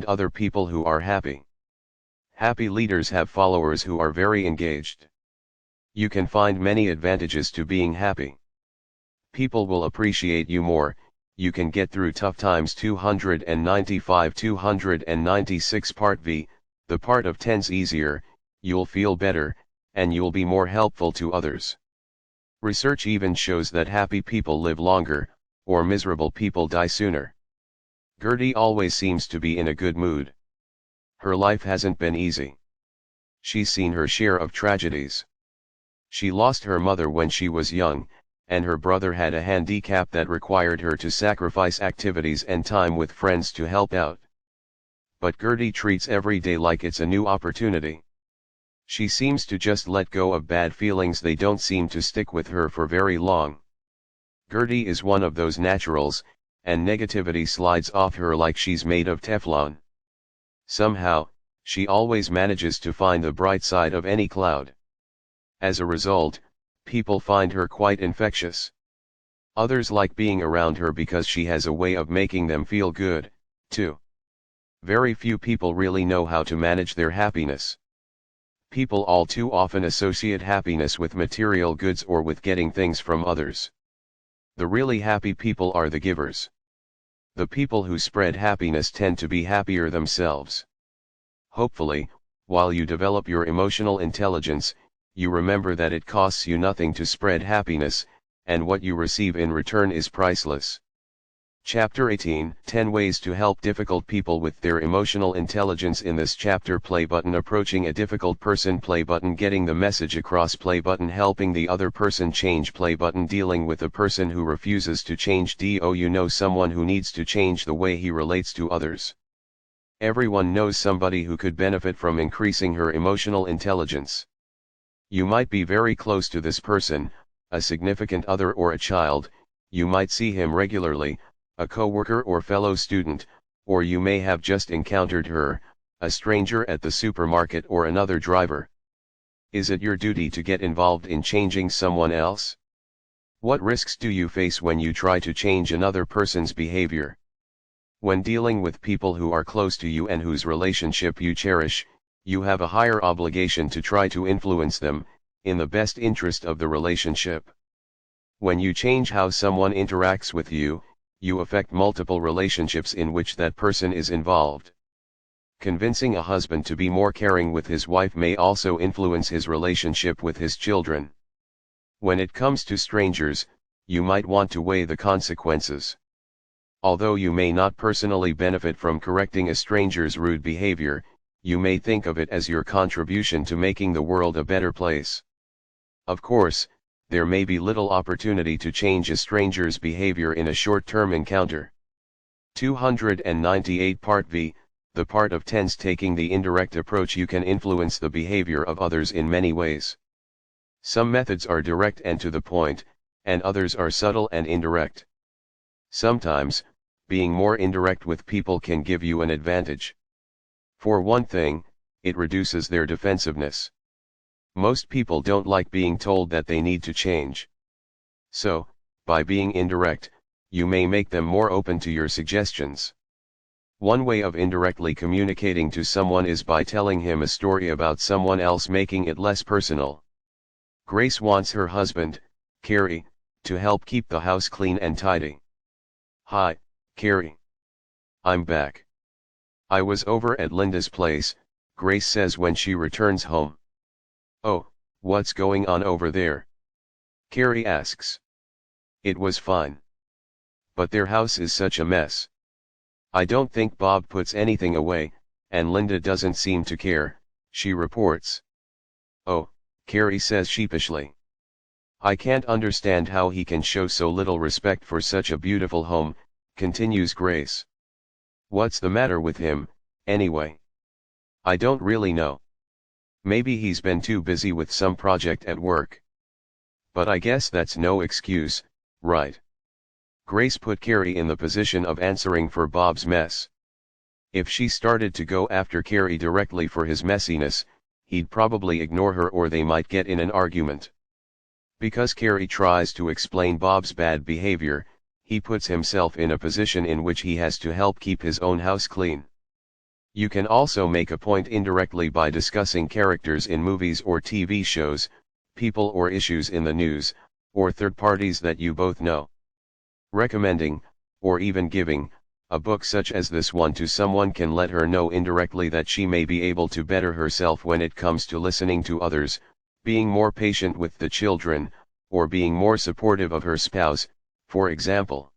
Find other people who are happy. Happy leaders have followers who are very engaged. You can find many advantages to being happy. People will appreciate you more. You can get through tough times. 295-296 Part V, the part of 10's easier, you'll feel better, and you'll be more helpful to others. Research even shows that happy people live longer, or miserable people die sooner. Gertie always seems to be in a good mood. Her life hasn't been easy. She's seen her share of tragedies. She lost her mother when she was young, and her brother had a handicap that required her to sacrifice activities and time with friends to help out. But Gertie treats every day like it's a new opportunity. She seems to just let go of bad feelings. They don't seem to stick with her for very long. Gertie is one of those naturals, and negativity slides off her like she's made of Teflon. Somehow, she always manages to find the bright side of any cloud. As a result, people find her quite infectious. Others like being around her because she has a way of making them feel good, too. Very few people really know how to manage their happiness. People all too often associate happiness with material goods or with getting things from others. The really happy people are the givers. The people who spread happiness tend to be happier themselves. Hopefully, while you develop your emotional intelligence, you remember that it costs you nothing to spread happiness, and what you receive in return is priceless. Chapter 18, 10 Ways to Help Difficult People with Their Emotional Intelligence. In this chapter, play button. Approaching a difficult person, play button. Getting the message across, play button. Helping the other person change, play button. Dealing with a person who refuses to change. You know someone who needs to change the way he relates to others. Everyone knows somebody who could benefit from increasing her emotional intelligence. You might be very close to this person, a significant other or a child. You might see him regularly, a coworker or fellow student, or you may have just encountered her, a stranger at the supermarket or another driver. Is it your duty to get involved in changing someone else? What risks do you face when you try to change another person's behavior? When dealing with people who are close to you and whose relationship you cherish, you have a higher obligation to try to influence them, in the best interest of the relationship. When you change how someone interacts with you, you affect multiple relationships in which that person is involved. Convincing a husband to be more caring with his wife may also influence his relationship with his children. When it comes to strangers, you might want to weigh the consequences. Although you may not personally benefit from correcting a stranger's rude behavior, you may think of it as your contribution to making the world a better place. Of course, there may be little opportunity to change a stranger's behavior in a short-term encounter. 298 Part V, the part of 10's taking the indirect approach. You can influence the behavior of others in many ways. Some methods are direct and to the point, and others are subtle and indirect. Sometimes, being more indirect with people can give you an advantage. For one thing, it reduces their defensiveness. Most people don't like being told that they need to change. So, by being indirect, you may make them more open to your suggestions. One way of indirectly communicating to someone is by telling him a story about someone else, making it less personal. Grace wants her husband, Carrie, to help keep the house clean and tidy. Hi, Carrie. I'm back. I was over at Linda's place, Grace says when she returns home. Oh, what's going on over there? Carrie asks. It was fine. But their house is such a mess. I don't think Bob puts anything away, and Linda doesn't seem to care, she reports. Oh, Carrie says sheepishly. I can't understand how he can show so little respect for such a beautiful home, continues Grace. What's the matter with him, anyway? I don't really know. Maybe he's been too busy with some project at work. But I guess that's no excuse, right? Grace put Carrie in the position of answering for Bob's mess. If she started to go after Carrie directly for his messiness, he'd probably ignore her or they might get in an argument. Because Carrie tries to explain Bob's bad behavior, he puts himself in a position in which he has to help keep his own house clean. You can also make a point indirectly by discussing characters in movies or TV shows, people or issues in the news, or third parties that you both know. Recommending, or even giving, a book such as this one to someone can let her know indirectly that she may be able to better herself when it comes to listening to others, being more patient with the children, or being more supportive of her spouse, for example.